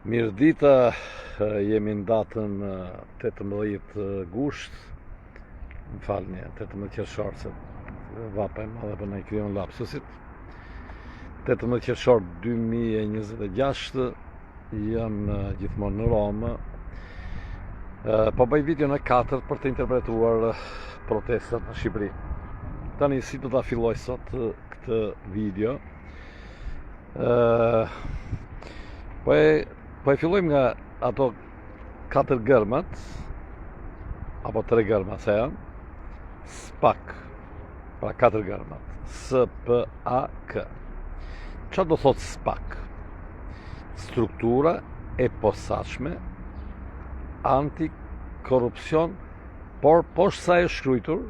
Mirëdita, jemi në datën 18 gusht, më falni, 18 qershor, se vapa e madhe për na i krijon lapsusit. 18 qershor 2026, jam gjithmonë në Romë. Po bëj video në 4 për të interpretuar protestat në Shqipëri. Tani si do ta filloj sot këtë video? Po e fillojmë nga ato 4 gërmat, apo 3 gërma se janë, SPAK, pra 4 gërmat, S-P-A-K. Çfarë do thot SPAK? Struktura e posaçme antikorrupsion, por poshtë sa e shkruajtur,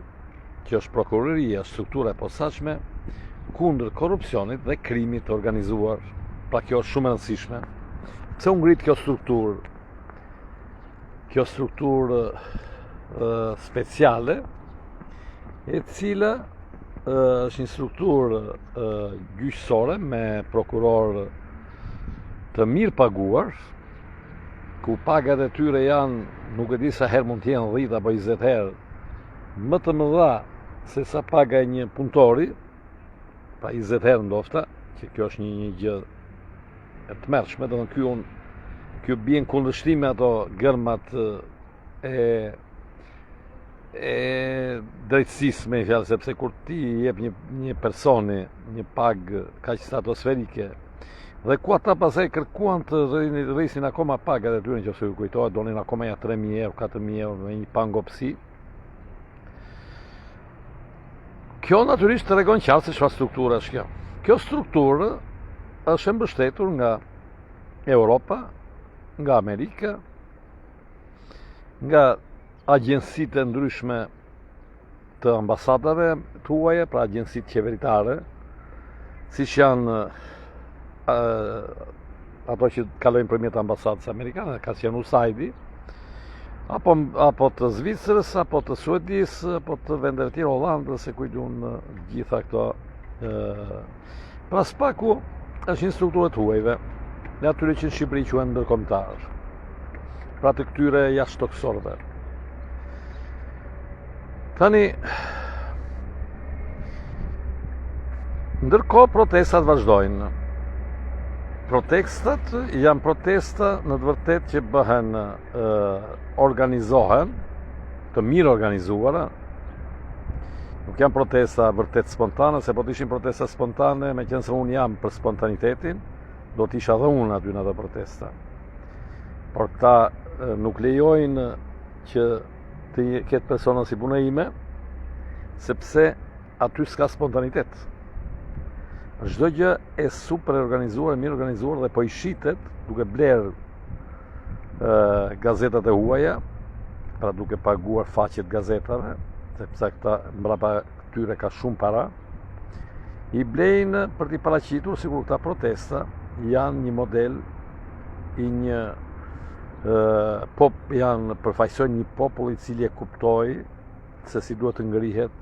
që është prokuroria, struktura e posaçme kundër korrupsionit dhe krimit të organizuar. Pra kjo është shumë e rëndësishme. Pse u ngrit kjo strukturë speciale, e cila është një strukturë gjyqësore me prokuror të mirë paguar, ku pagat e tyre janë, nuk e di sa herë mund të jenë 10 apo 20 herë më të mëdha se sa paga e një punëtori, pra 20 herë ndofta, që kjo është një gjë e tmerrshme, do të thonë ky bien kundërshtim me ato gërmat e drejtësisë, me fjalë, sepse kur ti jep një personi një pagë kaq stratosferike dhe ku ata pastaj kërkuan të rrisin akoma pagat e tyre, nëse ju kujtohet, donin akoma ja 3.000 euro, 4.000 euro me një pangopsi. Kjo natyrisht tregon qartë se çfarë struktura është kjo. Kjo strukturë është e mbështetur nga Europa, nga Amerika, nga agjencitë ndryshme të ambasadave tuaja, pra agjencitë qeveritare, siç janë ato që kalojnë përmjet ambasadës amerikane, ka qenë USAID, apo të Zvicrës, apo të Suedisë, apo të vendeve tjera, Hollandës, se kujtun gjitha këto. Pra SPAK-u është një strukturë të huajve, dhe atyre që në Shqipëri quhen ndërkombëtar, pra të këtyre jashtëtoksorëve. Tani, ndërkohë protestat vazhdojnë. Protestat janë protesta në të vërtetë që bëhen, organizohen, të mirë organizuara. Nuk janë protesta vërtet spontane, se po të ishin protesta spontane, me qenë se unë jam për spontanitetin, do të isha dhe unë aty në ato protesta. Por këta nuk lejojnë që të ketë persona si puna ime, sepse aty s'ka spontanitet. Çdo gjë e super organizuar, mirë organizuar, dhe po i shitet duke bler gazetat e huaja, pra duke paguar faqet gazetave, sepse këta mbrapa këtyre ka shumë para, i blejnë për t'i paraqitur sikur këta protesta janë një model i një janë përfaqësojnë një popull i cili e kuptoi se si duhet të ngrihet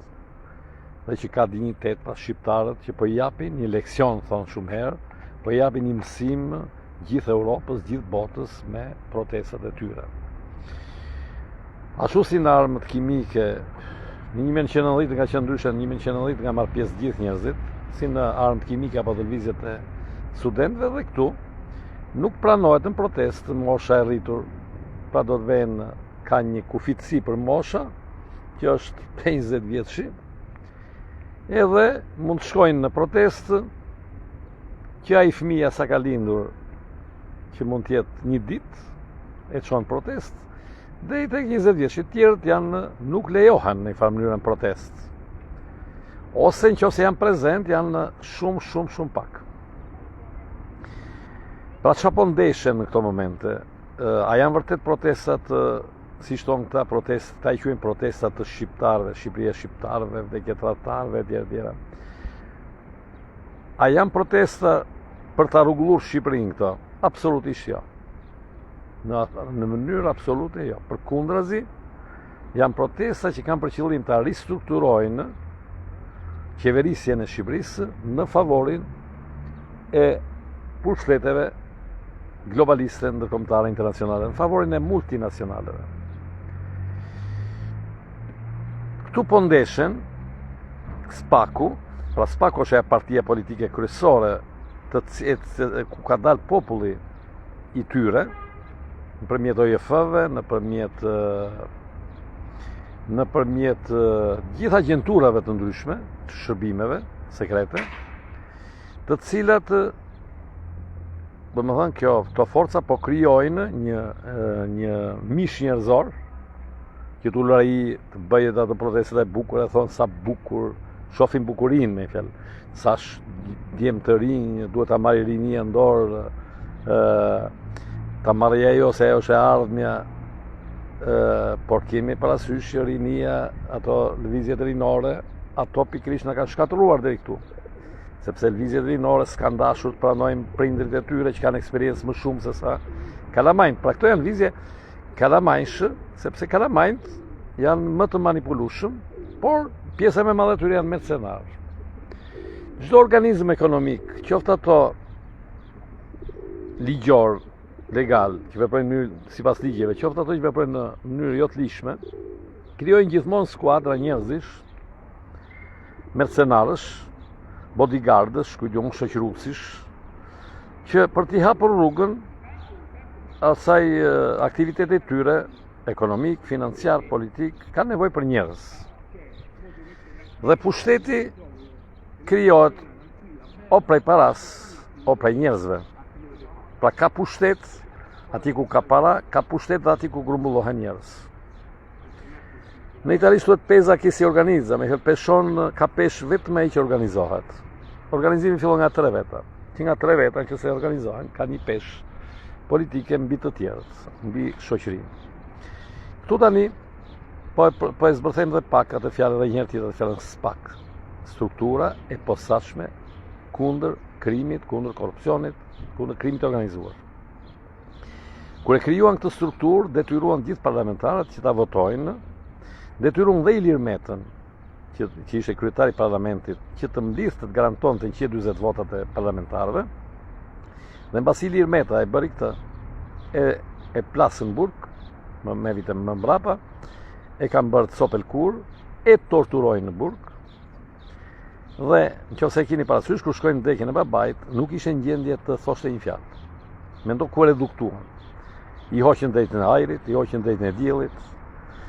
dhe që ka dinjitet, pas shqiptarët që po i japin një leksion, thonë shumë herë, po i japin një mësim gjithë Europës, gjithë botës me protestat e tyre. Ashtu si në armët kimike, në 1990 ka qenë ndryshe, në 1990 ka marrë pjesë gjithë njerëzit, si në armët kimike apo lëvizjet e studentëve, dhe këtu nuk pranohet në protestë mosha e rritur, pra do të vënë, ka një kufitësi për mosha, që është 20 vjetëshi, edhe mund të shkojnë në protestë, që ai fëmia sa ka lindur, që mund të jetë një ditë, e çon protestë, dhe i tek 20 vjeç, të tjerët nuk lejohen në një farë mënyrë në protestë. Ose nëse janë prezent, janë shumë pak. Pra çfarë po ndeshen në këto momente? A janë vërtet protestat, si thonë këta protestat, ta i quajnë protestat të shqiptarëve, Shqipëria e shqiptarëve, vegetatarëve, etj. A janë protesta për ta rrugulluar Shqipërinë këto? Absolutisht jo. Në mënyrë absolute jo. Përkundrazi, janë protesta që kanë për qëllim ta ristrukturojnë qeverisjen e Shqipërisë në favorin e pushteteve globaliste, ndërkombëtare, internacionale, në favorin e multinacionaleve. Këtu po ndeshen SPAK-u, pra SPAK-u është ajo partia politike kryesore ku ka dalë populli i tyre, nëpërmjet OJF-ve, nëpërmjet gjitha agjenturave të ndryshme, të shërbimeve sekrete, të cilat, domethënë këto forca po krijojnë një mish njerëzor, që tu ai të bëjë ato protestat e bukura, thonë sa bukur, shohim bukurinë me fjalë, sa djem të rinj, duhet ta marrë rinia në dorë, ta marrë ajo se ajo është e ardhmja, por kemi parasysh që rinia, ato lëvizjet rinore, ato pikërisht na kanë shkatëruar deri këtu. Sepse lëvizjet rinore s'kan dashur të pranojnë prindrit e tyre që kanë eksperiencë më shumë se sa kalamajnë. Pra këto janë lëvizje kalamajnshë, sepse kalamajnët janë më të manipulueshëm, por pjesa më e madhe e tyre janë mercenarë. Çdo organizëm ekonomik, qoftë ato ligjor, legal, që veprojnë sipas ligjeve, qoftë ato që veprojnë në mënyrë jo të lishme, krijojnë gjithmonë skuadra njerëzish, mercenarësh, bodyguardësh, kujtun shoqëruesish, që për t'i hapur rrugën asaj aktivitetit tyre ekonomik, financiar, politik, kanë nevojë për njerëz. Dhe pushteti krijohet o prej paras, o prej njerëzve. Pra ka pushtet ati ku ka para, ka pushtet dhe ati ku grumbullohen njerëz. Në Itali thuhet peza che si organizza, me peshon ka pesh vetëm ai që organizohet. Organizimi fillon nga 3 veta. Që nga 3 veta që se organizohen, ka një pesh politike mbi të tjerët, mbi shoqërinë. Këtu tani po e zbërthejmë dhe pak atë fjalë dhe njëherë tjetër fjalën SPAK. Struktura e posaçme kundër krimit, kundër korrupsionit, kundër krimit të organizuar. Kur e krijuan këtë strukturë, detyruan gjithë parlamentarët që ta votojnë, detyruan dhe Ilir Metën, që ishte kryetari i parlamentit, që të mbledhte të garantonte 140 votat e parlamentarëve. Dhe mbasi Ilir Meta e bëri këtë, e plasën në burg, me vite më mbrapa, e kanë bërë të sopel kur, e torturojnë në burg. Dhe nëse e keni parasysh, kur shkojnë në dekën e babait, nuk ishte në gjendje të thoshte një fjalë. Mendo ku reduktuan. I hoqën drejtën e ajrit, i hoqën drejtën e diellit,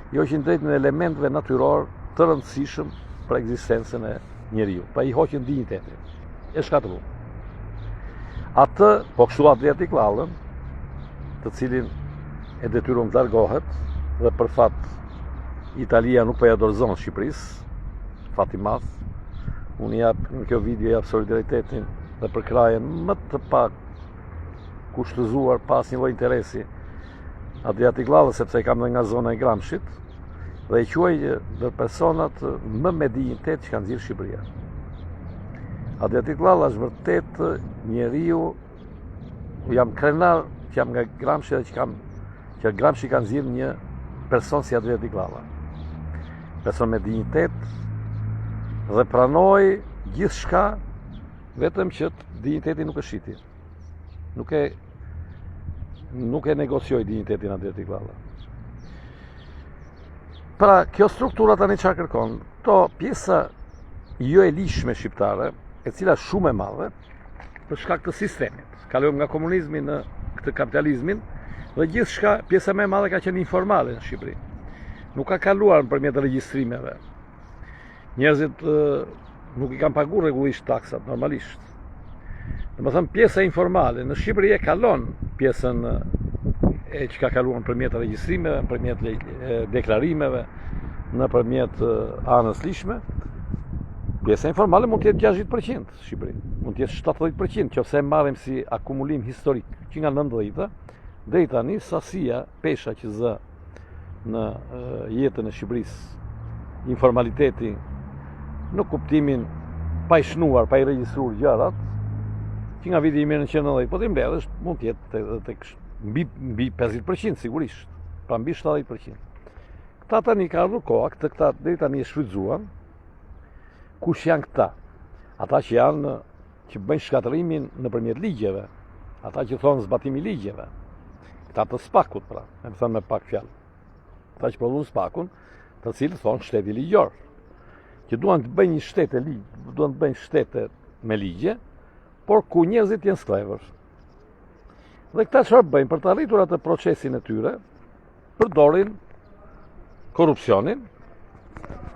i hoqën drejtën e elementeve natyror të rëndësishëm për ekzistencën e njeriu. Pa i hoqën dinjitetin. E shkatërruan. Atë, po kështu Adriatic Lallën, të cilin e detyruan të largohet, dhe për fat Italia nuk po ja dorëzon Shqipërisë, fat i madh. Unë jap në kjo video jap solidaritetin dhe përkrajen më të pa kushtëzuar pas një lloj interesi Adriatic Lallës, sepse kam dhe nga zona e Gramshit, dhe i quaj dhe personat më me dinjitet që kanë zirë Shqipëria. Adriatic Lalla është vërtet njeriu, jam krenar që jam nga Gramshi dhe që Gramshi kanë zirë një person si Adriatic Lalla. Person me dinjitet dhe pranoi gjithçka, vetëm që dinjiteti nuk e shiti. Nuk e negocioi dinjitetin Adriatic Lalla. Pra, kjo struktura tani çfarë kërkon? Këto pjesa jo e lishme shqiptare, e cila shumë e madhe, për shkak të sistemit. Kalojmë nga komunizmi në këtë kapitalizmin, dhe gjithçka pjesa më e madhe ka qenë informale në Shqipëri. Nuk ka kaluar nëpërmjet regjistrimeve. Njerëzit nuk i kanë paguar rregullisht taksat, normalisht. Domethënë pjesa informale në Shqipëri e kalon pjesën që ka kaluar nëpërmjet regjistrimeve, nëpërmjet deklarimeve, nëpërmjet anës lishme. Pjesa informale mund të jetë 60% në Shqipëri, mund të jetë 70%, nëse e marrim si akumulim historik që nga 90-ta deri tani sasia pesha që zë në jetën e Shqipërisë, informaliteti në kuptimin pa i shnuar, pa i regjistruar gjërat, që nga viti 1990, po të mbledhësh, mund të jetë tek mbi 50% sigurisht, pra mbi 70%. Këta tani ka ardhur koha, këta deri tani e shfrytzuan. Kush janë këta? Ata që bëjnë shkatërimin nëpërmjet ligjeve, ata që thonë zbatimi ligjeve, këta të spakut pra, e më thënë me pak fjalë, ata që prodhon spakun, të cilët thonë shteti ligjor, që duan të bëjnë një shtete duan të bëjnë shtete me ligje, por ku njerëzit jenë sklevër. Dhe këta çfarë bëjnë për të arritur atë procesin e tyre, përdorin korrupsionin,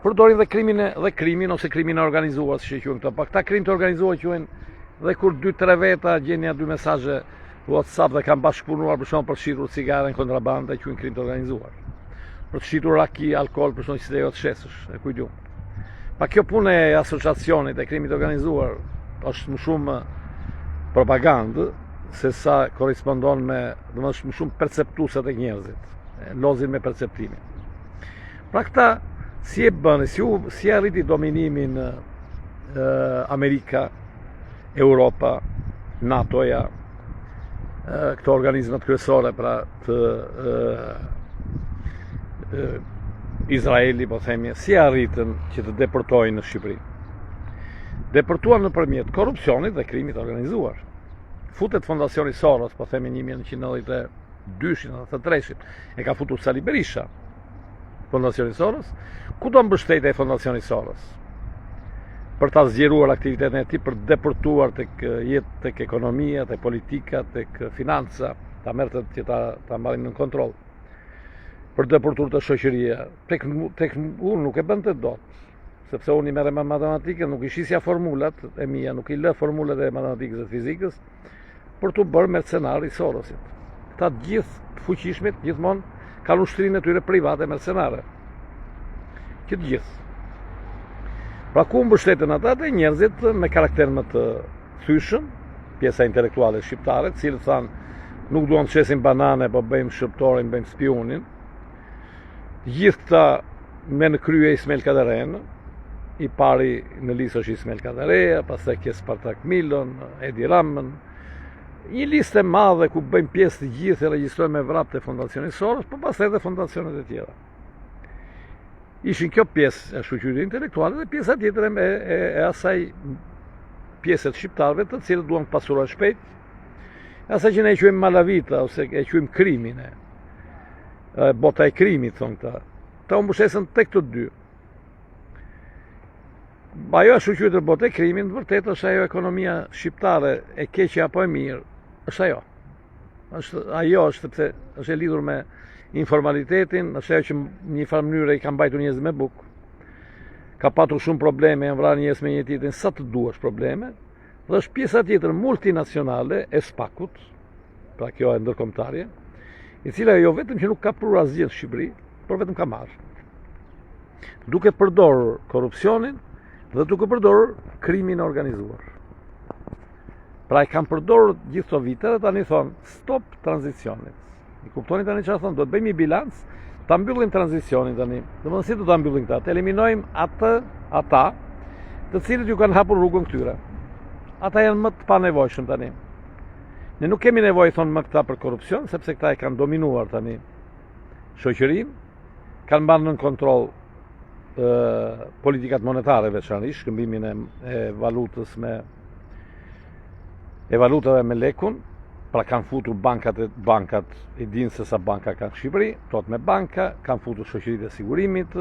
përdorin dhe krimin ose krimin e organizuar, si që quhen këta. Pa këta krim të organizuar quhen dhe kur 2-3 veta gjenja 2 mesazhe WhatsApp dhe kanë bashkëpunuar për shkak për shitur cigare në kontrabandë, quhen krim të organizuar. Për të shitur raki, alkool, për shkak të të shesësh, e kujt diun. Pa kjo punë e asociacionit e krimit të organizuar është më shumë propagandë se sa korrespondon me, domethënë më shumë perceptuese tek njerëzit, lozin me perceptimin. Pra këta si e bën, si arriti dominimin Amerika, Europa, NATO-ja, këto organizmat kryesore pra të Izraeli, po themi, si arritën që të deportojnë në Shqipëri. Deportuan nëpërmjet korrupsionit dhe krimit organizuar. Futet fondacioni Soros, po themi 1992-93, e ka futur Sali Berisha, fondacioni Soros. Ku do mbështetej fondacioni Soros? Për ta zgjeruar aktivitetin e tij, për të deportuar tek ekonomia, tek politika, tek financa, ta merrte që ta marrin në kontroll. Për të deportuar të shoqëria, tek unë nuk e bënte dot, sepse unë i merrem me matematikën, nuk i shisja formulat e mia, nuk i lë formulat e matematikës dhe fizikës, për të bërë mercenar i Sorosit. Këta gjithë të fuqishmit, gjithmonë kanë ushtrinë e tyre private mercenare. Këtë gjithë. Pra ku mbështeten ata dhe njerëzit me karakter më të thyshëm, pjesa intelektuale shqiptare, cilët thanë nuk duan të shesin banane, po bëjmë shërptorin, bëjmë spionin. Gjithë këta me në krye Ismail Kadaren, i pari në listë është Ismail Kadareja, pastaj ke Spartak Milon, Edi Ramën, një listë e madhe ku bëjmë pjesë të gjithë e regjistrojmë me vrapë të fondacionit Soros, por pastaj edhe fondacionet e tjera. Ishin kjo pjesë e shoqërisë intelektuale dhe pjesa tjetër e asaj pjesët shqiptarëve të cilët duan të pasurohen shpejt, asaj që ne e quajmë malavita ose e quajmë krimin, bota e krimit thonë këta. Ta u mbështesën tek të dy. Ajo është shoqëria e botë e krimit, në vërtet është ajo ekonomia shqiptare e keqe apo e mirë, është ajo. Ajo është sepse është e lidhur me informalitetin, është ajo që në një farë mënyrë i ka mbajtur njerëzit me bukë. Ka patur shumë probleme, janë vrarë njerëz me një tjetrin sa të duash probleme, dhe është pjesa tjetër multinacionale e spakut, pra kjo e ndërkombëtarje, i cila jo vetëm që nuk ka prur asgjë në Shqipëri, por vetëm ka marrë. Duke përdorur korrupsionin dhe duke përdorur krimin e organizuar. Pra e kanë përdorur gjithë këto vite dhe tani thonë stop tranzicionit. I kuptoni tani çfarë thonë, do të bëjmë një bilanc, ta mbyllim tranzicionin tani. Domethënë si do ta mbyllim këtë? Të eliminojmë ata të cilët ju kanë hapur rrugën këtyre. Ata janë më të panevojshëm tani. Ne nuk kemi nevojë thonë më këta për korrupsion, sepse këta e kanë dominuar tani shoqërinë, kanë marrë nën kontroll politikat monetare veçanërisht, shkëmbimin e valutës valutave me lekun, pra kanë futur bankat e dinë se sa banka kanë Shqipëri, tot me banka, kanë futur shoqëritë e sigurimit,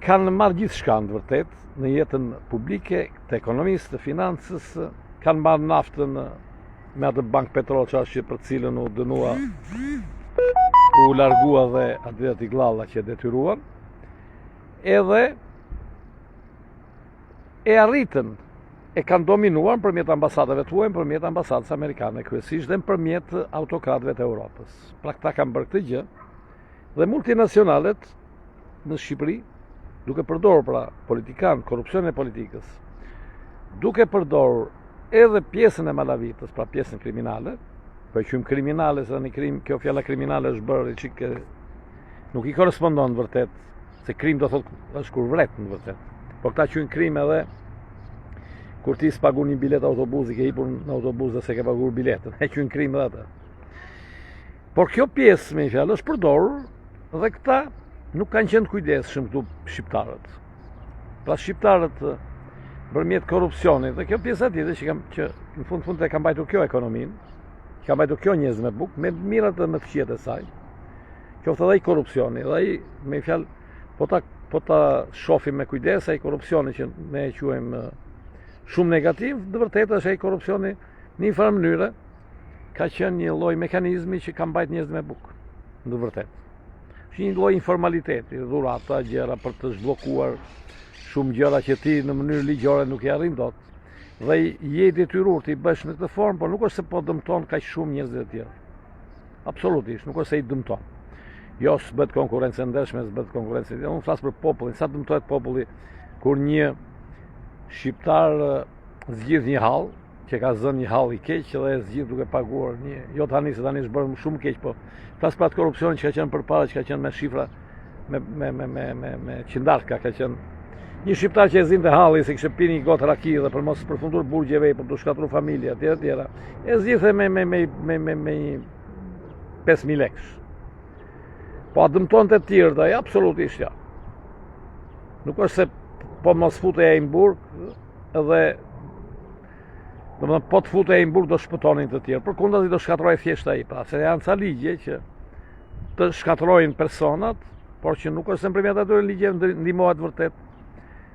kanë marrë gjithçka në vërtet në jetën publike, të ekonomisë, të financës, kanë marrë naftën me atë bank petrol që për cilën u dënua, u largua dhe Adriatic Glalla që detyruan, edhe e arritën, e kanë dominuar nëpërmjet ambasadave të huaj, nëpërmjet ambasadës amerikane kryesisht dhe nëpërmjet autokratëve të Europës. Pra këta kanë bërë këtë gjë dhe multinacionalet në Shqipëri, duke përdorur pra politikan, korrupsionin e politikës, duke përdorur edhe pjesën e malavitës, pra pjesën kriminale, po e quajmë kriminale se kjo fjala kriminale është bërë çik nuk i korrespondon në vërtet, se krim do thotë është kur vret në vërtet. Por këta quajnë krim edhe kur ti s'pagun një bilet autobusi, ke hipur në autobus dhe se ke paguar biletën, e quajnë krim edhe atë. Por kjo pjesë me një fjalë është përdorur dhe këta nuk kanë qenë kujdesshëm këtu shqiptarët. Pra shqiptarët përmjet korrupsionit. Dhe kjo pjesa tjetër që në fund e ka mbajtur kjo ekonominë, ka mbajtur kjo njerëz me bukë, me mirat dhe me të këqijat e saj. Qoftë edhe ai korrupsioni, dhe ai me fjalë po ta shohim me kujdes ai korrupsioni që ne e quajmë shumë negativ, në vërtetë është ai korrupsioni në një farë mënyrë ka qenë një lloj mekanizmi që ka mbajtur njerëz me bukë. Në vërtetë. Është një lloj informaliteti, dhurata, gjëra për të zhbllokuar shumë gjëra që ti në mënyrë ligjore nuk i arrin dot. Dhe je i detyrur të i bësh në këtë formë, por nuk është se po dëmton kaq shumë njerëz të tjerë. Absolutisht, nuk është se i dëmton. Jo, s'bët konkurrencë ndershme, s'bët konkurrencë. Unë flas për popullin, sa dëmtohet populli kur një shqiptar zgjidh një hall, që ka zënë një hall i keq dhe e zgjidh duke paguar një, jo tani se tani është bërë shumë keq, po flas për atë korrupsion që ka qenë përpara, që ka qenë me shifra me qindarka, ka qenë një shqiptar që e zinte halli se kishte pirë një gotë raki dhe për mos përfunduar burgjeve për të shkatruar familja tjera, e zgjidhte me 5.000 lekë. Po a dëmtonte të tjerë ai absolutisht ja. Nuk është se po mos futej ai në burg edhe domethënë po të futej ai në burg do shpëtonin të tjerë. Përkundazi do shkatërroi thjesht ai, pra se janë ca ligje që të shkatërrojnë personat, por që nuk është se nëpërmjet atyre ligje ndihmohet vërtet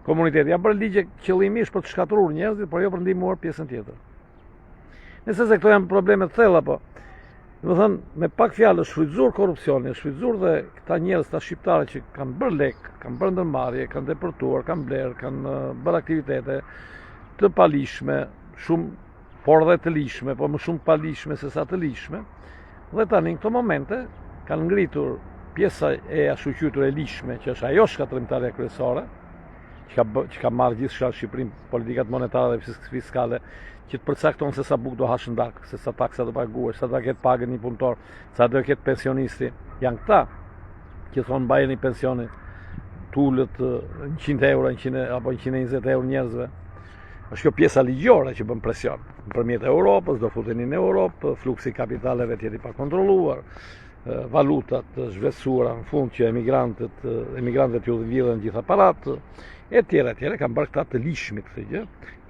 komuniteti. Janë bërë ligje qëllimisht për të shkatëruar njerëzit, por jo për ndihmuar pjesën tjetër. Nëse se këto janë probleme të thella, po domethënë me pak fjalë shfrytzuar korrupsionin, shfrytzuar dhe këta njerëz, ta shqiptarë që kanë bërë lek, kanë bërë ndërmarrje, kanë deportuar, kanë blerë, kanë bërë aktivitete të palishme, shumë por dhe të lishme, po më shumë palishme se sa të lishme. Dhe tani në këto momente kanë ngritur pjesa e ashuqytur e lishme, që është ajo shkatërrimtarja kryesore, që ka marrë gjithçka Shqipërinë, politikat monetare dhe fiskale, që të përcakton se sa bukë do hash në darkë, se sa taksa do paguash, sa do ketë pagën një punëtor, sa do ketë pensionisti. Janë këta që thonë mbajeni pensionin, tulët 100 euro, 100 apo 120 euro njerëzve. Është kjo pjesa ligjore që bën presion. Nëpërmjet Europës do futeni në Europë, fluksi kapitaleve të jetë i pakontrolluar, valutat zhvesura në fund që emigrantët ju vjedhin gjithë aparat, e tjera kanë bërë këta të lishmit këtë gjë.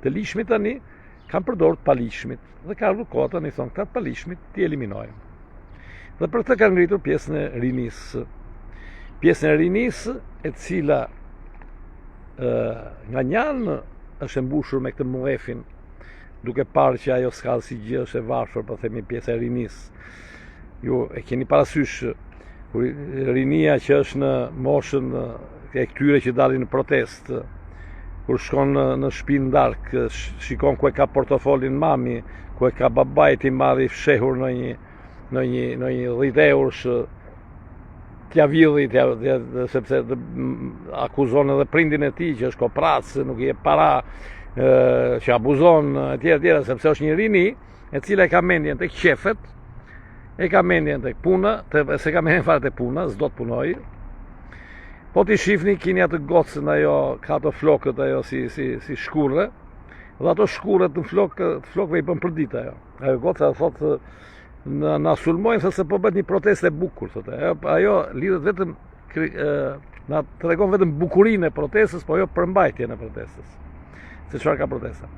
Të lishmit tani kanë përdorur të palishmit dhe ka ardhur koha tani thonë këta të palishmit t'i eliminojmë. Dhe për këtë kanë ngritur pjesën e rinisë. Pjesën e rinisë e cila nga një anë është mbushur me këtë muefin, duke parë që ajo s'ka si gjë, është e varfër, po themi pjesa e rinisë. Ju e keni parasysh kur rinia që është në moshën e këtyre që dalin në protestë, kur shkon në shtëpi në darkë, shikon ku e ka portofolin mami, ku e ka babait i madh i fshehur në një 10 eurosh t'ja vjedhi, sepse akuzon edhe prindin e tij që është koprac, nuk i jep para, që abuzon etj, sepse është një rini e cila e ka mendjen tek qefet, e ka mendjen tek puna, se ka mendjen fare tek puna, s'do të punoj. Po t'i shifni, kini atë gocën, ajo ka ato flokët, ajo si shkurre, dhe ato shkurret në flokëve i bën për ditë ajo. Ajo goca thotë, na sulmojnë se po bëhet një protestë e bukur, thotë. Ajo lidhet vetëm, na tregon vetëm bukurinë e protestës, po jo përmbajtjen e protestës. Se çfarë ka protesta.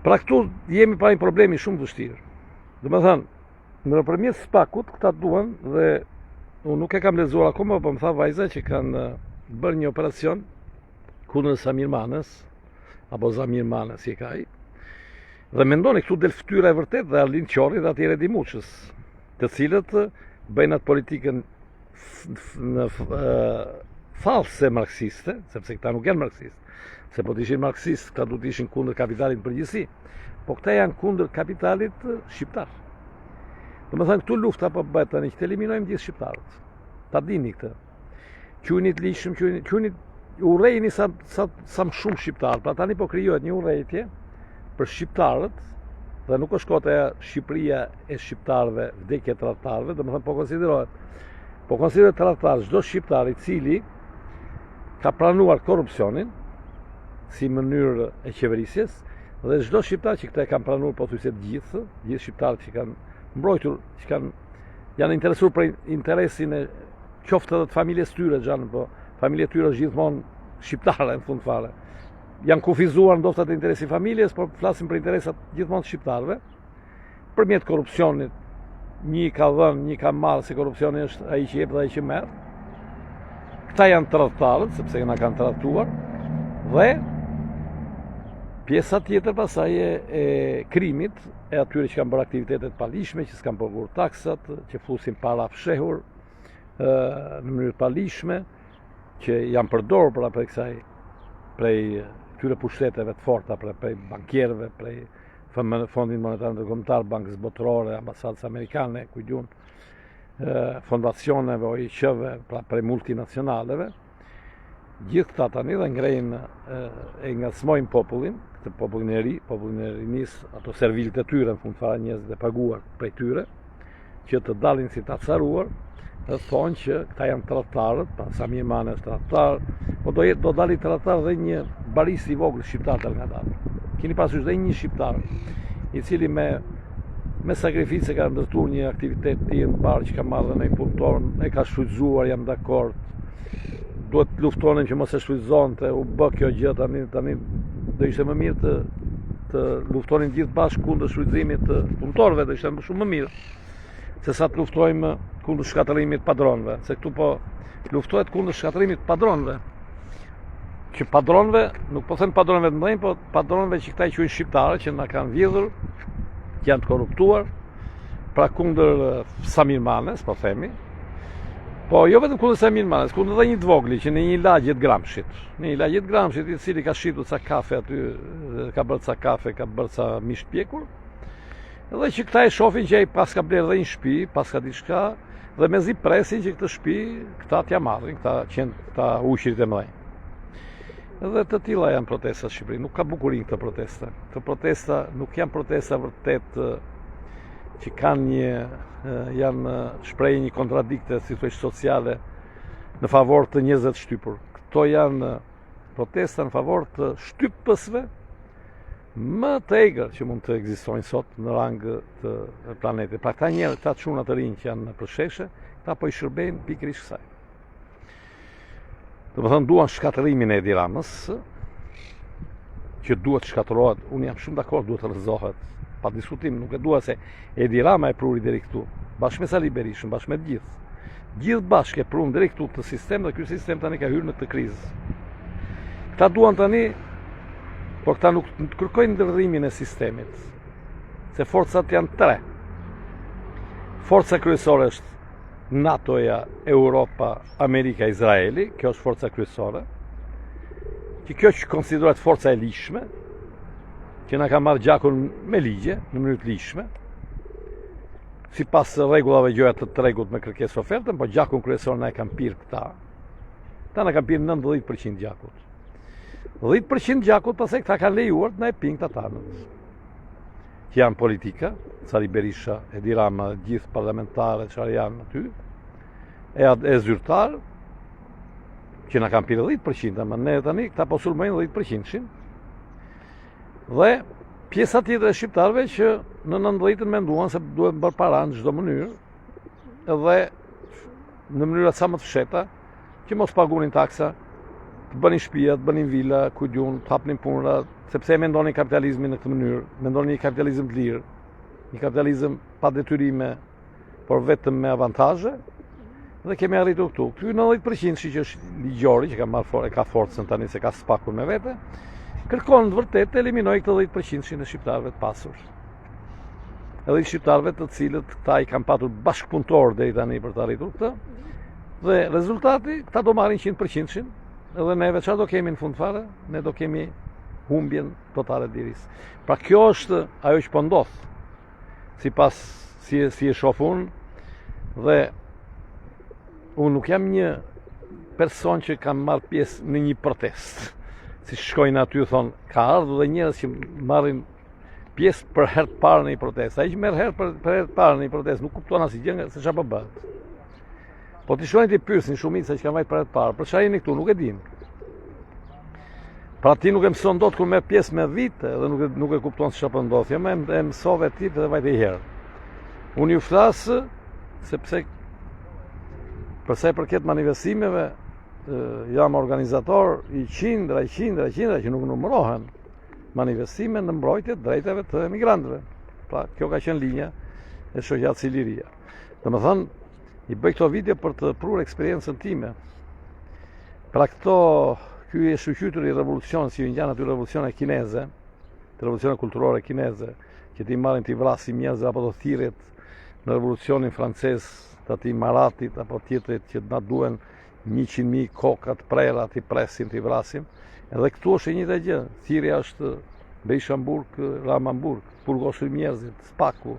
Pra këtu jemi pa një problemi shumë të vështirë. Domethënë, nëpërmjet SPAK-ut këta duan dhe unë nuk e kam lexuar akoma, po më tha vajza që kanë bërë një operacion kundër Samir Manës, apo Zamir Manës si e ka ai. Dhe mendoni këtu del fytyra e vërtet dhe Arlind Qorri dhe Atjere Dimuçës, të cilët bëjnë atë politikën false marksiste, sepse këta nuk janë marksistë. Se po të ishin marksistë, këta duhet të ishin kundër kapitalit në përgjithësi, po këta janë kundër kapitalit shqiptar. Domethënë këtu lufta po bëhet tani që të eliminojmë gjithë shqiptarët. Ta dini këtë. Quhini të lishëm, quhini urrejini sa më shumë shqiptar. Pra tani po krijohet një urrejtje për shqiptarët, dhe nuk është kota Shqipëria e shqiptarëve, vdekje e tradhtarëve, domethënë po konsiderohet tradhtar çdo shqiptar i cili ka pranuar korrupsionin si mënyrë e qeverisjes, dhe çdo shqiptar që këta e kanë pranuar pothuajse të gjithë shqiptarët që kanë mbrojtur, që janë interesuar për interesin e qoftë edhe të familjes tyre, po familja tyre është gjithmonë shqiptare në fund fare. janë kufizuar ndoshta të interesi familjes, por flasim për interesat gjithmonë të shqiptarëve. Përmjet korrupsionit, një ka dhënë, një ka marrë, se korrupsioni është ai që jep dhe ai që merr. Këta janë tradhtarët, sepse na kanë tradhtuar, dhe pjesa tjetër pasaj e krimit, e atyre që kanë bërë aktivitetet palishme, që s'kan paguar taksat, që flusin para fshehur në mënyrë palishme, që janë përdorur pra prej këtyre pushteteve të forta, prej bankierëve, prej Fondin Monetar Ndërkombëtar, Bankës Botërore, Ambasadës Amerikane, kujtun, fondacioneve, OIQ-ve, pra prej multinacionaleve. Gjithë këta tani dhe ngrejnë e ngacmojnë popullin, këtë popullin e ri, popullin e rinis, ato servilët e tyre, në fund fare njerëzit e paguar prej tyre, që të dalin si të acaruar, dhe thonë që këta janë tradhtarët, pra Samir Mane është tradhtar, po do dalin tradhtar dhe një baris i vogël shqiptar nga dalë. Keni pasysh dhe një shqiptar, i cili me sakrificë ka ndërtuar një aktivitet të në barë që ka marrë dhe në punëtor, e ka shfrytzuar, jam dakord, duhet të luftonin që mos e shfrytëzonte, u bë kjo gjë tani do ishte më mirë të luftonin gjithë bashkë kundër shfrytëzimit të punëtorëve, do ishte shumë më mirë se sa të luftojmë kundër shkatërimit padronëve, se këtu po luftohet kundër shkatërimit padronëve. Që padronëve, nuk po thënë padronëve të mëdhenj, po padronëve që këta i quajnë shqiptarë, që na kanë vjedhur, që janë të korruptuar, pra kundër Samir Manes, po themi. Po jo vetëm kundër Samir Manes, kundër dhe një të vogli që në një lagje të Gramshit. Në një lagje të Gramshit, i cili ka shitur ca kafe aty, ka bërë ca kafe, ka bërë ca mish pjekur. Dhe që këta e shohin që ai pas ka blerë dhe një shtëpi, pas ka diçka, dhe mezi presin që këtë shtëpi këta t'ja marrin, këta ushqirit e mëdhenj. Dhe të tilla janë protesta në Shqipëri, nuk ka bukurin këtë protesta. Këtë protesta nuk janë protesta vërtet që janë shprehje një kontradikte, si thuaj, sociale në favor të njerëzve të shtypur. Këto janë protesta në favor të shtypësve më të egër që mund të ekzistojnë sot në rang të planetit. Pra këta njerëz, këta çuna të rinj që janë në përsheshe, këta po i shërbejnë pikërisht kësaj. Do të thënë duan shkatërimin e Edi Ramës, që duhet shkatërohet, unë jam shumë dakord, duhet të rrëzohet, pa diskutim, nuk e dua se Edi Rama e pruri deri këtu, bashkë me Sali Berishën, bashkë me të gjithë. Gjithë bashkë e prun deri këtu të sistem, dhe ky sistem tani ka hyrë në këtë krizë. Këta duan tani, por këta nuk kërkojnë ndërrimin e sistemit, se forcat janë tre. Forca kryesore është NATO-ja, Europa, Amerika, Izraeli, kjo është forca kryesore, që kjo që konsiderohet forca e lishme, që na ka marrë gjakun me ligje, në mënyrë të lishme, si pas rregullave gjoja të tregut me kërkesë ofertën, po gjakun kryesor na e kanë pirë këta. Këta na kanë pirë 90% gjakut. 10% gjakut pastaj këta kanë lejuar të na e pinë këta tanët. Që janë politika, Sali Berisha, Edi Rama, gjithë parlamentare që janë aty, e zyrtar, që na kanë pirë 10%, ama ne tani këta po sulmojnë 10%-shin. Dhe pjesa tjetër e shqiptarëve që në 90-ën menduan se duhet bërë para në çdo mënyrë, edhe në mënyra sa më të fshehta, që mos pagunin taksa, të bënin shtëpia, të bënin vila, ku diun, të hapnin punëra, sepse mendonin kapitalizmin në këtë mënyrë, mendonin një kapitalizëm të lirë, një kapitalizëm pa detyrime, por vetëm me avantazhe, dhe kemi arritur këtu. Ky 90% që është ligjori, që ka forcën tani se ka spakun me vete, kërkon të vërtet të eliminoj këtë 10% në shqiptarëve të pasur. Edhe i shqiptarëve të cilët këta i kanë patur bashkëpunëtor deri tani për të arritur këtë, dhe rezultati këta do marrin 100%, edhe neve çfarë do kemi në fund fare? Ne do kemi humbjen totale të lirisë. Pra kjo është ajo që po ndodh. Sipas si e shoh unë, dhe unë nuk jam një person që kam marrë pjesë në një protestë. Si shkojnë aty thonë, ka ardhur dhe njerëz që marrin pjesë për herë të parë në një protestë. Ai që merr herë për herë të parë në një protestë nuk kupton asgjë se çfarë po bëhet. Po ti shkojnë ti pyesin shumica që kanë vajt për herë të parë, për çfarë jeni këtu, nuk e din. Pra ti nuk e mëson dot kur merr pjesë me vite dhe nuk e kupton se çfarë po ndodh. Më e mësove ti dhe vajt e herë. Unë ju flas sepse për sa i përket manifestimeve, jam organizator i qindra që nuk numërohen manifestime në mbrojtje të drejtave të emigrantëve. Pra, kjo ka qenë linja e shoqatës Iliria. Domethënë, i bëj këto video për të prur eksperiencën time. Pra ky e shqytur i revolucion, si ju ngjan aty revolucione kineze, të revolucione kulturore kineze, që ti marrin t'i vrasin njerëz apo të thirret në revolucionin francez, të ati Maratit apo tjetrit që na duhen 100.000 kokat prera t'i presim, t'i vrasim. Edhe këtu është e njëjta gjë. Thirrja është Beishamburg, Ramamburg, burgosi njerëzit, Spaku.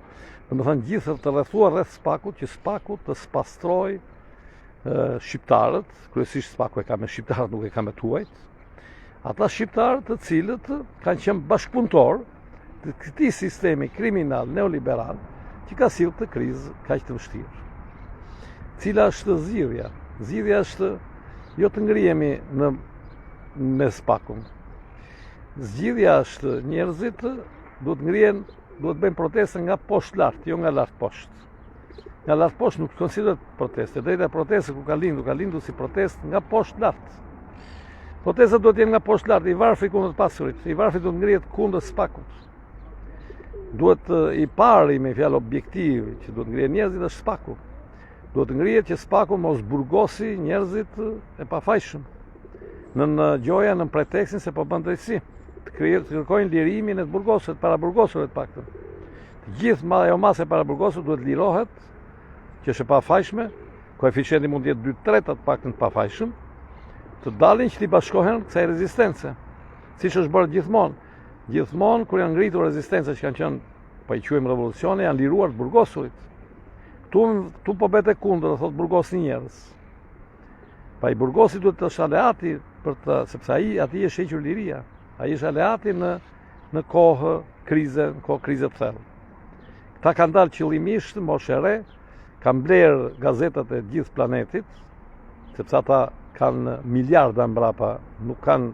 Domethënë gjithë të rrethuar rreth Spakut, që Spaku të spastroj shqiptarët, kryesisht Spaku e ka me shqiptarët, nuk e ka me tuajt. Ata shqiptarët të cilët kanë qenë bashkëpunëtor të këtij sistemi kriminal neoliberal që ka sjellë të krizë kaq të vështirë. Cila është zgjidhja? Zgjidhja është jo të ngrihemi me Spakun. Zgjidhja është njerëzit duhet ngrihen, duhet bëjnë proteste nga poshtë lart, jo nga lart poshtë. Nga lart poshtë nuk konsiderohet proteste. Drejta e protestës ku ka lindur si protestë nga poshtë lart. Protesta duhet të jenë nga poshtë lart, i varfri kundër pasurit, i varfri duhet ngrihet kundër Spakut. Duhet i pari me fjalë objektiv që duhet ngrihen njerëzit është Spaku. Duhet ngrihet që Spaku mos burgosi njerëzit e pafajshëm. Në gjoja, në pretekstin se po bën drejtësi. Të kërkojnë lirimin e të burgosur, para burgosurve të paktën. Të gjithë ajo masë e para burgosur duhet lirohet, që është e pafajshme, koeficienti mund të jetë 2/3 të paktën të pafajshëm, të dalin që t'i bashkohen kësaj rezistence. Siç është bërë gjithmonë. Gjithmonë kur janë ngritur rezistenca që kanë qenë, po i quajmë revolucione, janë liruar të burgosurit. Tu po bëhet e kundër, thotë burgosi njerëz. Pa i burgosi duhet të është aleati sepse ai aty është hequr liria. Ai është aleati në kohë krize, në kohë krize të thellë. Këta kanë dalë qëllimisht, moshë e re, kanë blerë gazetat e gjithë planetit, sepse ata kanë miliarda mbrapa, nuk kanë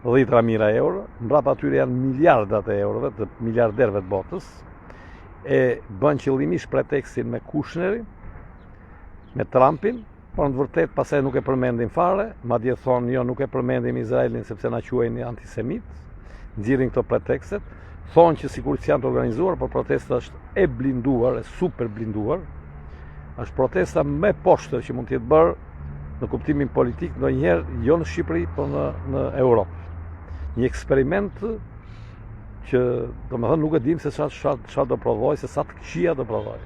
10.000 euro, mbrapa atyre janë miliardat e eurove, të miliarderve të botës, e bën qëllimisht pretekstin me Kushnerin, me Trumpin, por në vërtet pastaj nuk e përmendin fare, madje thonë jo nuk e përmendim Izraelin sepse na quajnë antisemit, nxjerrin këto pretekstet, thonë që sigurisht janë të organizuar, por protesta është e blinduar, e super blinduar, është protesta me poshtër që mund të jetë bërë në kuptimin politik ndonjëherë jo në Shqipëri, por në Europë. Një eksperiment që domethënë nuk e dim se çfarë do prodhoj, se sa të këqija do prodhoj.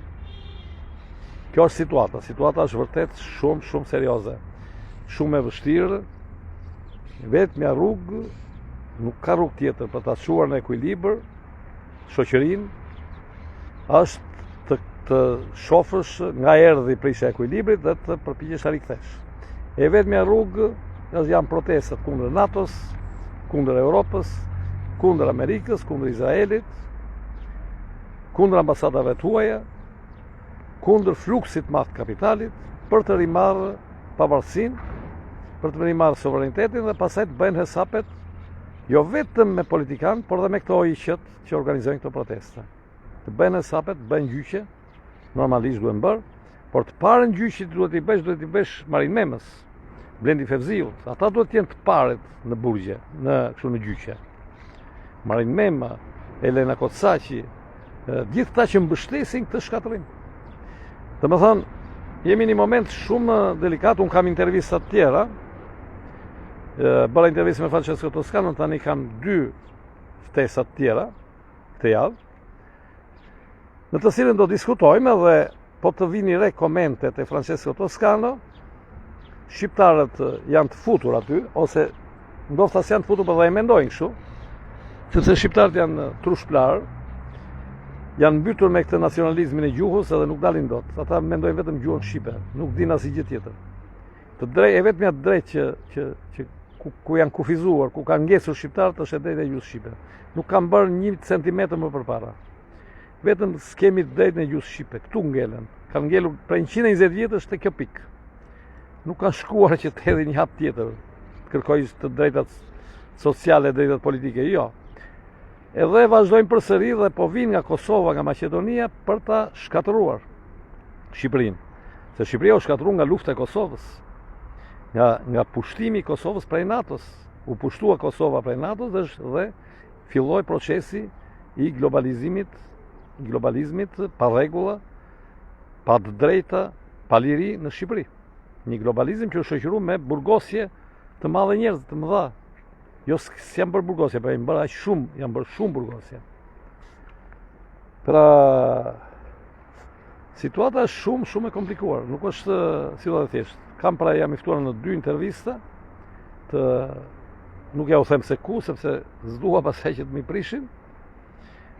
Kjo është situata. Situata është vërtet shumë serioze. Shumë e vështirë. Vetmja rrugë, nuk ka rrugë tjetër për ta çuar në ekuilibër shoqërinë, është të shofësh nga erdhi prisha e ekuilibrit dhe të përpiqesh ta rikthesh. E vetmja rrugë janë protestat kundër NATO-s, kundër Europës, kundër Amerikës, kundër Izraelit, kundër ambasadave tuaja, kundër fluksit madh kapitalit, për të rimarrë pavarësinë, për të rimarrë sovranitetin dhe pastaj të bëjnë hesapet jo vetëm me politikanë, por dhe me këto OIQ që organizojnë këto protesta. Të bëjnë hesapet, të bëjnë gjyqe, normalisht duhen bërë, por të parën gjyqit duhet i bësh Marin Memës, Blendi Fevziut, ata duhet të jenë të parët në burgje, në gjyqe. Marin Mema, Elena Kocaqi, gjithë ta që mbështesin këtë shkatërim. Domethënë, jemi në një moment shumë delikat, unë kam intervistat tjera, bëra intervistë me Francesco Toscano, tani kam 2 ftesat tjera këtë javë, në të cilën do diskutojmë dhe po të vini re komentet e Francesco Toscano, shqiptarët janë të futur aty, ose ndoshta janë të futur për dhe e mendojnë kështu, sepse shqiptarët janë trushplarë, janë mbytur me këtë nacionalizmin e gjuhës edhe nuk dalin dot. Ata mendojnë vetëm gjuhën shqipe, nuk dinë asgjë tjetër. E vetmja drejtë që ku janë kufizuar, ku kanë ngesur shqiptarët është e drejtë e gjuhës shqipe. Nuk kanë bërë 1 centimetër më përpara. Vetëm skemi të drejtën e gjuhës shqipe, këtu ngelen. Kanë ngelur prej 120 vjetësh te kjo pikë. Nuk kanë shkuar që të hedhin një hap tjetër, të kërkojnë të drejtat sociale, drejtat politike, jo. Edhe vazhdojnë përsëri dhe po vinë nga Kosova, nga Maqedonia për ta shkatëruar Shqipërinë. Se Shqipëria u shkatërua nga lufta e Kosovës. nga pushtimi i Kosovës prej NATO-s. U pushtua Kosova prej NATO-s dhe filloi procesi i globalizmit pa rregulla, pa të drejta, pa liri në Shqipëri. Një globalizëm që u shoqërua me burgosje të madhe njerëz, të mëdha. Jo s'janë bërë burgosje, por janë bërë shumë burgosje. Pra situata është shumë e komplikuar, nuk është si do të thjesht. Jam i ftuar në 2 intervista, nuk ja u them se ku, sepse s'dua pastaj që të më prishin.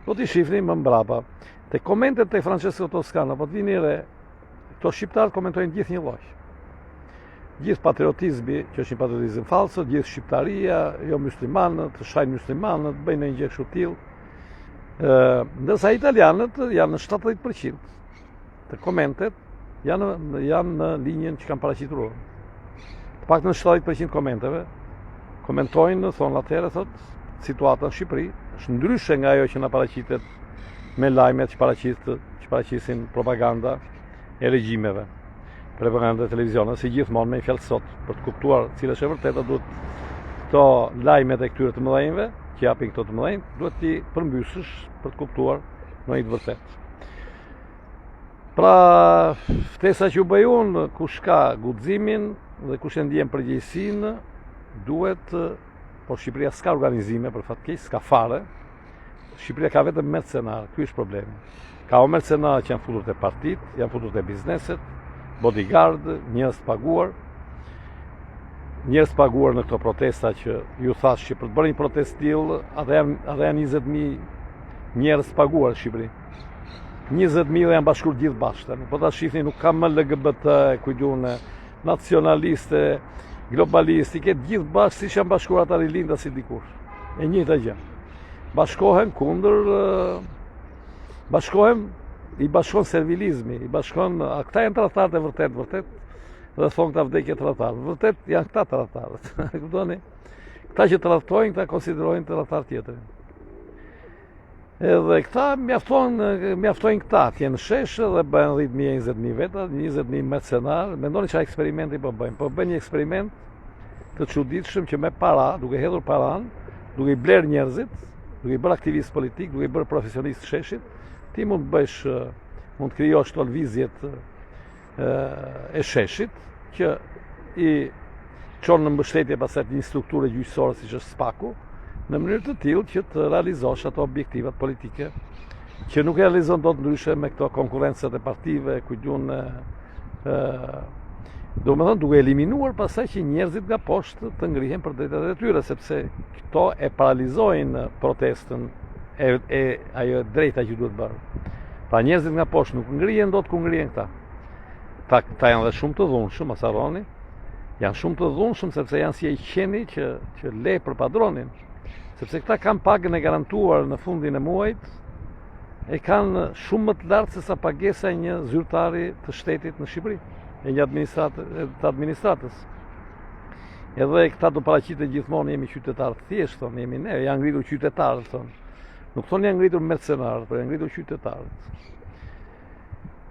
Do t'i shifni më mbrapa. Te komentet te Francesco Toscano, po të vini re, këto shqiptarët komentojnë gjithë një lloj. Gjithë patriotizmi, që është një patriotizëm falso, gjithë shqiptaria, jo muslimanët, shajnë muslimanët, bëjnë një gjë kështu tillë. Ndërsa italianët janë në 70%. Të komentet janë në linjën që kanë paraqitur. Pak në 70% komenteve komentojnë, thonë atëherë, thotë, situata në Shqipëri është ndryshe nga ajo që na paraqitet me lajmet që paraqisin propaganda e regjimeve, propaganda e televizionit, si gjithmonë me një fjalë sot, për të kuptuar cila është e vërteta, duhet këto lajmet e këtyre të mëdhenjve, që japin këto të mëdhenj, duhet t'i përmbysësh për të kuptuar në një të vërtetë. Pra, ftesa që u bëj unë, kush ka guximin dhe kush e ndjen përgjegjësinë, duhet, por Shqipëria s'ka organizime për fatkeq, s'ka fare. Shqipëria ka vetëm mercenar, ky është problemi. Ka mercenar që janë futur te partitë, janë futur te bizneset, bodyguard, njerëz paguar në këto protesta që ju thash që për të bërë një protestë tillë, ata janë 20.000 njerëz paguar në Shqipëri. 20.000 janë bashkuar gjithë bashkë. Po ta shihni, nuk ka më LGBT, kujtune, nacionaliste, globalisti, këtë gjithë bashkë si që janë bashkuar ata rilinda si dikur. E njëjta gjë. Bashkohen kundër, i bashkon servilizmi, këta janë tradhtarët e vërtet, dhe thonë këta vdekje tradhtarë. Vërtet janë këta tradhtarët. Kuptoni? Këta që tradhtojnë, këta konsiderojnë tradhtar tjetrin. Edhe këta mjaftojnë këta, t'jenë sheshë dhe bëjnë 10.000, 20.000 veta, 20.000 mercenar. Mendoni çfarë eksperimenti po bëjnë. Po bëjnë një eksperiment të çuditshëm që me para, duke hedhur paran, duke i bler njerëzit, duke i bërë aktivist politik, duke i bërë profesionist sheshit, ti mund të krijosh këto lëvizjet e sheshit, që i çon në mbështetje pastaj një strukture gjyqësore siç është SPAK-u, në mënyrë të tillë që të realizosh ato objektivat politike që nuk realizon dot ndryshe me këto konkurrencat e partive, kujtun duke eliminuar pastaj që njerëzit nga poshtë të ngrihen për drejtat e tyre, sepse këto e paralizojnë protestën e ajo drejta që duhet bërë. Pra njerëzit nga poshtë nuk ngrihen dot ku ngrihen këta. Këta janë dhe shumë të dhunshëm, mos harroni. Janë shumë të dhunshëm sepse janë si ai qeni që le për padronin. Sepse këta kanë pagën e garantuar në fundin e muajit, e kanë shumë më të lartë se sa pagesa e një zyrtari të shtetit në Shqipëri, e një administratës. Edhe këta do paraqitet gjithmonë jemi qytetarë thjesht, thonë, jemi ne, janë ngritur qytetarë, thonë. Nuk thonë janë ngritur mercenarë, por janë ngritur qytetarët.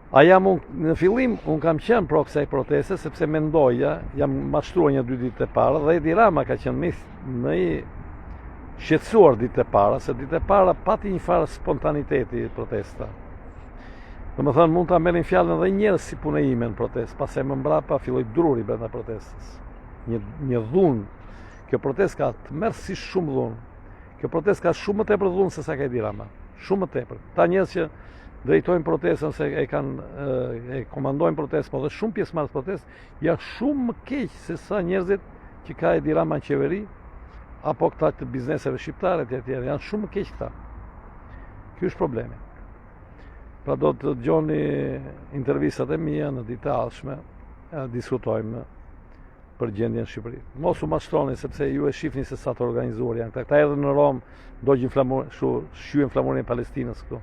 Në fillim, unë kam qenë pro kësaj proteste, sepse mendoja, jam mashtruar 1-2 ditë e para, dhe Edi Rama ka qenë më i shqetësuar ditë e para, se ditë e para pati një farë spontaniteti protesta. Dhe më thënë, mund të merrin fjalën edhe njerëz si punë ime në protestë, pas e më mbrapa filloi druri brenda protestës. Një dhunë. Kjo protestë ka të merr si shumë dhunë. Kjo protestë ka shumë më tepër dhunë se sa ka Edi Rama. Shumë më tepër. Ta njerëz që drejtojnë protestën, se e komandojnë protestën, po dhe shumë pjesëmarrës protestë, janë shumë më keq se sa njerëzit që ka Edi Rama në qeveri, apo këta të bizneseve shqiptare etj. Janë shumë më keq këta. Ky është problemi. Pra do të dëgjoni intervistat e mia në ditë të ardhshme, diskutojmë për gjendjen në Shqipëri. Mos u mashtroni, sepse ju e shihni se sa të organizuar janë këta. Këta edhe në Rom dogjin shyen flamurin e Palestinës këtu.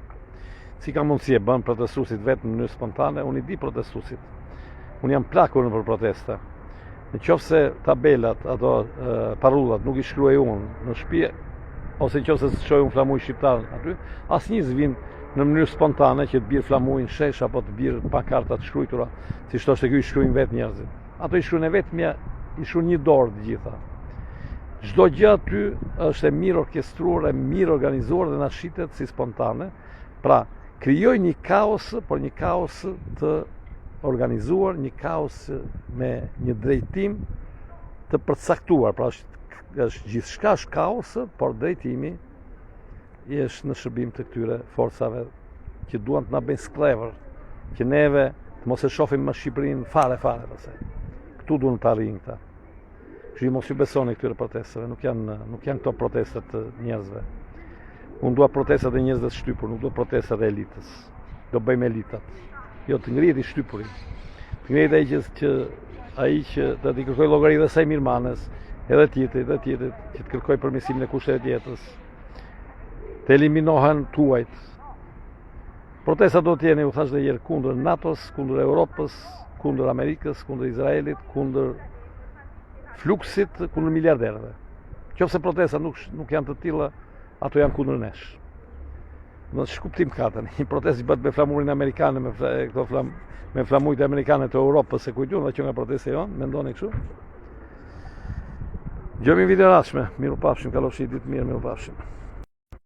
Si ka mundësi e bën protestuesit vetëm në mënyrë spontane, unë i di protestuesit. Unë jam plakur për protesta. Në qoftë se tabelat, ato parullat nuk i shkruaj unë në shtëpi, ose në qoftë se shoj unë flamuj shqiptar aty, asnjë s'vin në mënyrë spontane që të bjerë flamujnë shesh apo të bjerë pankarta të shkruajtura, siç thoshte ky, i shkruajnë vetë njerëzit. Ato i shkruajnë vetëm ishu një dorë të gjitha. Çdo gjë aty është e mirë orkestruar, e mirë organizuar dhe na shitet si spontane. Pra, krijoj një kaos, por një kaos të organizuar, një kaos me një drejtim të përcaktuar. Pra, është gjithçka është kaos, por drejtimi është në shërbim të këtyre forcave që duan të na bëjnë sklever, që neve të mos e shohim më Shqipërinë fare pastaj. Këtu duan të arrijnë këta. Kështu mos ju besoni këtyre protestave, nuk janë këto protestat të njerëzve. Unë dua protestat e njerëzve të shtypur, nuk dua protestat e elitës. Do bëjmë elitat. Jo, të ngrihet i shtypurin. Të ngrihet ai që të kërkoj llogari dhe saj Mirmanes, edhe tjetrit, që të kërkoj përmirësimin e kushteve të jetës. Të eliminohen tuajt. Protestat do të jenë, u thash edhe një herë, kundër NATO-s, kundër Europës, kundër Amerikës, kundër Izraelit, kundër fluksit, kundër miliarderëve. Qofse protestat nuk janë të tilla, ato janë kundër nesh. Në shkuptim ka tani, një protestë që bëhet me flamurin amerikane, me flamurit amerikane të Europës, se kujtun dhe që nga proteste jonë, mendoni kështu? Gjëmi video rashme, miru pafshim, kalofshi ditë mirë, miru pafshim.